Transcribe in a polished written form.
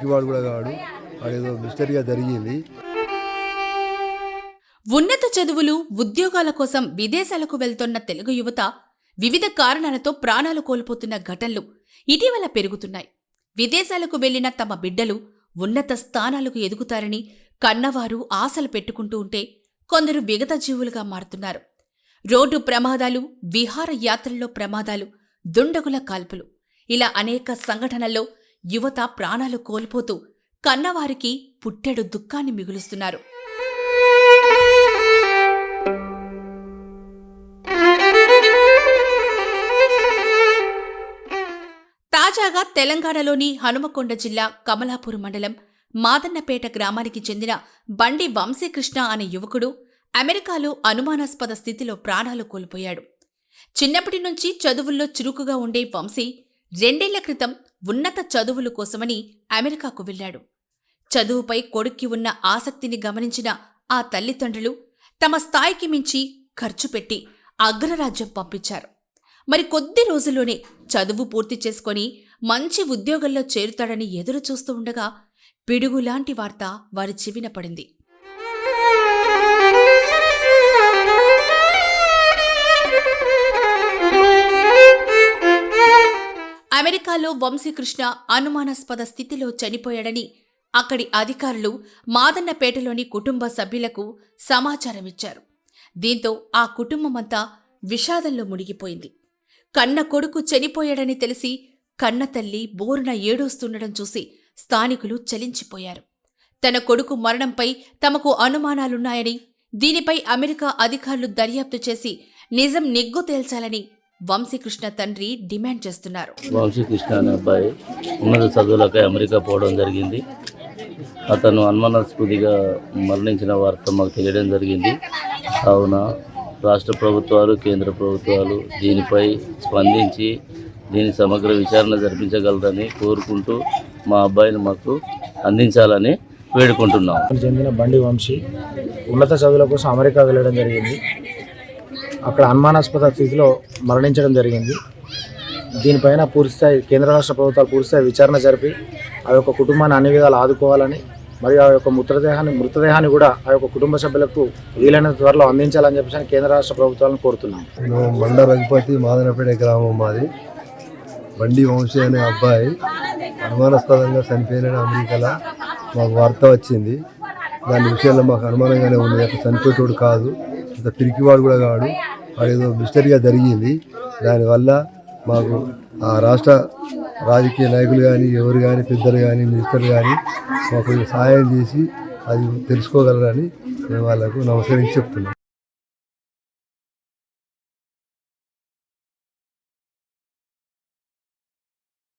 పిరికివాడు కూడా కాడు, వాడేదో మిస్టరీగా జరిగింది. ఉన్నత చదువులు, ఉద్యోగాల కోసం విదేశాలకు వెళ్తున్న తెలుగు యువత వివిధ కారణాలతో ప్రాణాలు కోల్పోతున్న ఘటనలు ఇటీవల పెరుగుతున్నాయి. విదేశాలకు వెళ్లిన తమ బిడ్డలు ఉన్నత స్థానాలకు ఎదుగుతారని కన్నవారు ఆశలు పెట్టుకుంటూ ఉంటే కొందరు విగతజీవులుగా మారుతున్నారు. రోడ్డు ప్రమాదాలు, విహార యాత్రల్లో ప్రమాదాలు, దుండగుల కాల్పులు, ఇలా అనేక సంఘటనల్లో యువత ప్రాణాలు కోల్పోతూ కన్నవారికి పుట్టెడు దుఃఖాన్ని మిగులుస్తున్నారు. తాజాగా తెలంగాణలోని హనుమకొండ జిల్లా కమలాపూర్ మండలం మాదన్నపేట గ్రామానికి చెందిన బండి వంశీకృష్ణ అనే యువకుడు అమెరికాలో అనుమానాస్పద స్థితిలో ప్రాణాలు కోల్పోయాడు. చిన్నప్పటి నుంచి చదువుల్లో చురుకుగా ఉండే వంశీ 2 ఏళ్ల క్రితం ఉన్నత చదువుల కోసమని అమెరికాకు వెళ్లాడు. చదువుపై కొడుక్కి ఉన్న ఆసక్తిని గమనించిన ఆ తల్లిదండ్రులు తమ స్థాయికి మించి ఖర్చు పెట్టి అగ్రరాజ్యం పంపించారు. మరి కొద్ది రోజుల్లోనే చదువు పూర్తి చేసుకొని మంచి ఉద్యోగంలో చేరుతాడని ఎదురు చూస్తూ ఉండగా పిడుగులాంటి వార్త వారి చెవిన పడింది. అమెరికాలో వంశీకృష్ణ అనుమానాస్పద స్థితిలో చనిపోయాడని అక్కడి అధికారులు మాదన్నపేటలోని కుటుంబ సభ్యులకు సమాచారమిచ్చారు. దీంతో ఆ కుటుంబమంతా విషాదంలో మునిగిపోయింది. కన్న కొడుకు చనిపోయాడని తెలిసి కన్న తల్లి బోరున ఏడోస్తుండడం చూసి స్థానికులు చలించిపోయారు. తన కొడుకు మరణంపై తమకు అనుమానాలున్నాయని, దీనిపై అమెరికా అధికారులు దర్యాప్తు చేసి నిజం నిగ్గు తేల్చాలని వంశీకృష్ణ తండ్రి డిమాండ్ చేస్తున్నారు. వంశీకృష్ణ అనే అబ్బాయి ఉన్నత చదువులకై అమెరికా పోవడం జరిగింది. అతను అనుమానాస్పదిగా మరణించిన వార్త మాకు తెలియడం జరిగింది. కావున రాష్ట్ర ప్రభుత్వాలు, కేంద్ర ప్రభుత్వాలు దీనిపై స్పందించి దీని సమగ్ర విచారణ జరిపించగలరని కోరుకుంటూ మా అబ్బాయిని మాకు అందించాలని వేడుకుంటున్నాం. చెందిన బండి వంశీ ఉన్నత చదువుల కోసం అమెరికా వెళ్ళడం జరిగింది. అక్కడ అనుమానాస్పద స్థితిలో మరణించడం జరిగింది. దీనిపైన పూర్తిస్థాయి కేంద్ర రాష్ట్ర ప్రభుత్వాలు పూర్తిస్థాయి విచారణ జరిపి ఆ యొక్క కుటుంబాన్ని అన్ని విధాలు ఆదుకోవాలని, మరియు ఆ యొక్క మృతదేహాన్ని కూడా ఆ యొక్క కుటుంబ సభ్యులకు వీలైనంత త్వరలో అందించాలని చెప్పేసి కేంద్ర రాష్ట్ర ప్రభుత్వాలను కోరుతున్నాం. నేను బండ రఘుపతి, మాదనపేట గ్రామం మాది. బండి వంశీ అనే అబ్బాయి అనుమానాస్పదంగా చనిపోయిన అమెరికాలో మాకు వార్త వచ్చింది. దాని విషయంలో మాకు అనుమానంగానే ఉంది. అక్కడ చనిపోయేటోడు కాదు, అంత పిరికివాడు కూడా కాడు, వాడేదో మిస్టరీగా జరిగింది. దానివల్ల మాకు ఆ రాష్ట్ర రాజకీయ నాయకులు కానీ, ఎవరు కానీ, పెద్దలు కానీ, మినిస్టర్లు కానీ మాకు సహాయం చేసి అది తెలుసుకోగలరని మేము వాళ్ళకు నమస్కరించి చెప్తున్నాం.